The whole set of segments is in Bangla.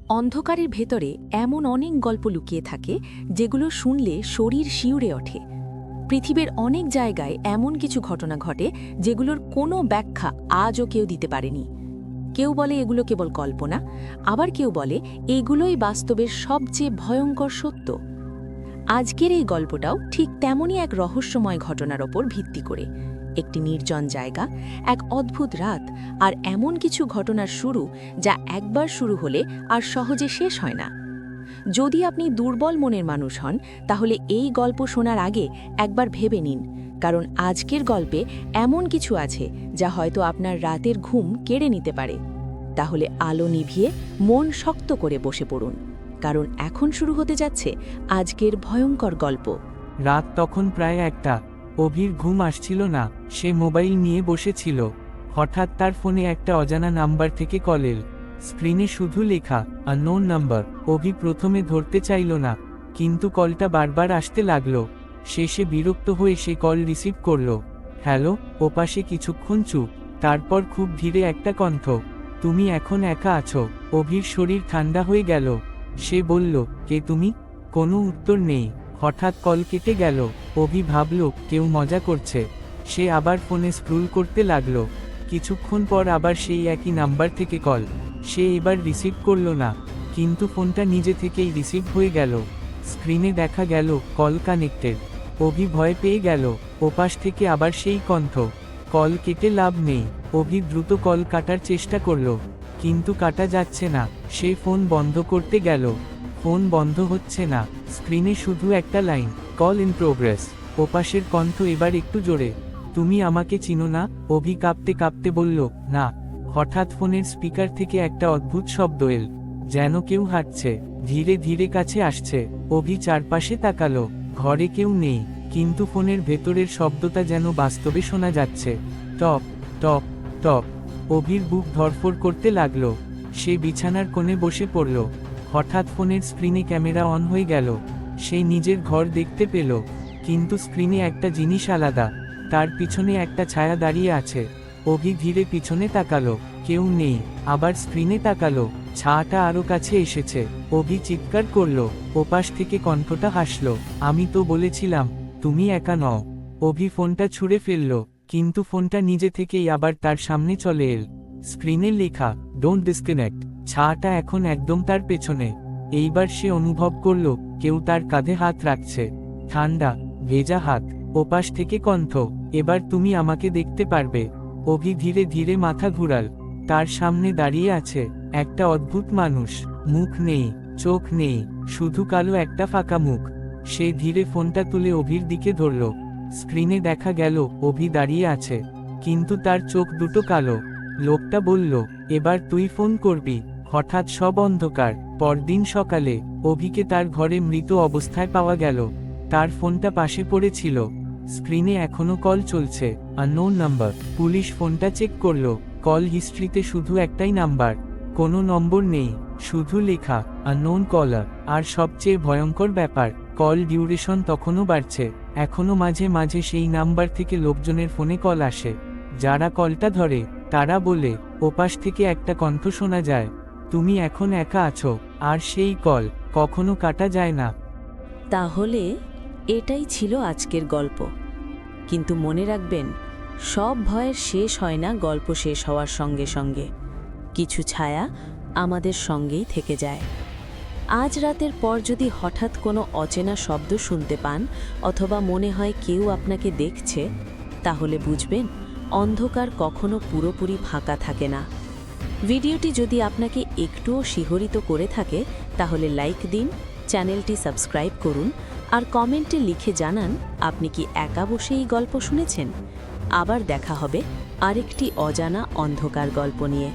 অন্ধকারের ভেতরে এমন অনেক গল্প লুকিয়ে থাকে যেগুলো শুনলে শরীর শিউরে ওঠে। পৃথিবীর অনেক জায়গায় এমন কিছু ঘটনা ঘটে যেগুলোর কোনো ব্যাখ্যা আজও কেউ দিতে পারেনি। কেউ বলে এগুলো কেবল কল্পনা, আবার কেউ বলে এগুলোই বাস্তবের সবচেয়ে ভয়ঙ্কর সত্য। আজকের এই গল্পটাও ঠিক তেমনই এক রহস্যময় ঘটনার ওপর ভিত্তি করে। একটি নির্জন জায়গা, এক অদ্ভুত রাত, আর এমন কিছু ঘটনার শুরু যা একবার শুরু হলে আর সহজে শেষ হয় না। যদি আপনি দুর্বল মনের মানুষ হন, তাহলে এই গল্প শোনার আগে একবার ভেবে নিন, কারণ আজকের গল্পে এমন কিছু আছে যা হয়তো আপনার রাতের ঘুম কেড়ে নিতে পারে। তাহলে আলো নিভিয়ে মন শক্ত করে বসে পড়ুন, কারণ এখন শুরু হতে যাচ্ছে আজকের ভয়ঙ্কর গল্প। রাত তখন প্রায় 1টা। অভির ঘুম আসছিল না। সে মোবাইল নিয়ে বসেছিল। হঠাৎ তার ফোনে একটা অজানা নাম্বার থেকে কল এল। স্ক্রিনে শুধু লেখা আননোন নাম্বার। অভি প্রথমে ধরতে চাইল না, কিন্তু কলটা বারবার আসতে লাগলো। শেষে বিরক্ত হয়ে সে কল রিসিভ করল। হ্যালো। ওপাশে কিছুক্ষণ চুপ, তারপর খুব ধীরে একটা কণ্ঠ, তুমি এখন একা আছো। অভির শরীর ঠান্ডা হয়ে গেল। সে বলল, কে তুমি? কোনো উত্তর নেই। হঠাৎ কল কেটে গেল। অভি ভাবল কেউ মজা করছে। সে আবার ফোনে স্ক্রল করতে লাগলো। কিছুক্ষণ পর আবার সেই একই নাম্বার থেকে কল। সে এবার রিসিভ করল না, কিন্তু ফোনটা নিজে থেকেই রিসিভ হয়ে গেল। স্ক্রিনে দেখা গেল কল কানেক্টেড। অভি ভয় পেয়ে গেল। ওপাশ থেকে আবার সেই কণ্ঠ, কল কেটে লাভ নেই। অভি দ্রুত কল কাটার চেষ্টা করল, কিন্তু কাটা যাচ্ছে না। সে ফোন বন্ধ করতে গেল। ফোন বন্ধ হচ্ছে না। স্ক্রিনে শুধু একটা লাইন, কল ইন প্রোগ্রেস। ওপাশের কণ্ঠ এবার একটু জোরে, তুমি আমাকে চিনো না? অভি কাঁপতে কাঁপতে বলল, না। হঠাৎ ফোনের স্পিকার থেকে একটা অদ্ভুত শব্দ এল, যেন কেউ হাঁটছে, ধীরে ধীরে কাছে আসছে। অভি চারপাশে তাকালো। ঘরে কেউ নেই, কিন্তু ফোনের ভেতরের শব্দটা যেন বাস্তবে শোনা যাচ্ছে। টপ টপ টপ। অভির বুক ধড়ফড় করতে লাগলো। সে বিছানার কোণে বসে পড়ল। হঠাৎ ফোনের স্ক্রিনে ক্যামেরা অন হয়ে গেল। সে নিজের ঘর দেখতে পেল, কিন্তু স্ক্রিনে একটা জিনিস আলাদা। তার পিছনে একটা ছায়া দাঁড়িয়ে আছে। অভি ধীরে পিছনে তাকালো, কেউ নেই। আবার স্ক্রিনে তাকালো, ছায়াটা আরো কাছে এসেছে। অভি চিৎকার করল। ওপাশ থেকে কণ্ঠটা হাসল, আমি তো বলেছিলাম তুমি একা নও। অভি ফোনটা ছুঁড়ে ফেলল, কিন্তু ফোনটা নিজে থেকেই আবার তার সামনে চলে এল। স্ক্রিনে লেখা, ডোন্ট ডিসকানেক্ট। ছায়াটা এখন একদম তার পেছনে। এইবার সে অনুভব করল কেউ তার কাঁধে হাত রাখছে, ঠান্ডা ভেজা হাত। ওপাশ থেকে কণ্ঠ, এবার তুমি আমাকে দেখতে পারবে। অভি ধীরে ধীরে মাথা ঘুরাল। তার সামনে দাঁড়িয়ে আছে একটা অদ্ভুত মানুষ। মুখ নেই, চোখ নেই, শুধু কালো একটা ফাঁকা মুখ। সে ধীরে ফোনটা তুলে অভির দিকে ধরল। স্ক্রিনে দেখা গেল অভি দাঁড়িয়ে আছে, কিন্তু তার চোখ দুটো কালো। লোকটা বলল, এবার তুই ফোন করবি। হঠাৎ সব অন্ধকার। পরদিন সকালে অভিকে তার ঘরে মৃত অবস্থায় পাওয়া গেল। তার ফোনটা পাশে পড়েছিল। স্ক্রিনে এখনো কল চলছে, আননোন নাম্বার। পুলিশ ফোনটা চেক করল। কল হিস্ট্রিতে শুধু একটাই নাম্বার, কোনো নম্বর নেই, শুধু লেখা আননোন কলার। আর সবচেয়ে ভয়ঙ্কর ব্যাপার, কল ডিউরেশন তখনও বাড়ছে। এখনো মাঝে মাঝে সেই নাম্বার থেকে লোকজনের ফোনে কল আসে। যারা কলটা ধরে তারা বলে, ওপাশ থেকে একটা কণ্ঠ শোনা যায়, তুমি এখন একা আছো। আর সেই কল কখনো কাটা যায় না। তাহলে এটাই ছিল আজকের গল্প। কিন্তু মনে রাখবেন, সব ভয়ের শেষ হয় না গল্প শেষ হওয়ার সঙ্গে সঙ্গে। কিছু ছায়া আমাদের সঙ্গেই থেকে যায়। আজ রাতের পর যদি হঠাৎ কোনো অচেনা শব্দ শুনতে পান, অথবা মনে হয় কেউ আপনাকে দেখছে, তাহলে বুঝবেন অন্ধকার কখনো পুরোপুরি ফাঁকা থাকে না। ভিডিওটি যদি আপনাকে একটুও শিহরিত করে থাকে, তাহলে লাইক দিন, চ্যানেলটি সাবস্ক্রাইব করুন, আর কমেন্টে লিখে জানান আপনি কি একা বসে এই গল্প শুনেছেন। আবার দেখা হবে আরেকটি অজানা অন্ধকার গল্প নিয়ে।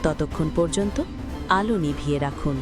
ততক্ষণ পর্যন্ত আলো নিভিয়ে রাখুন।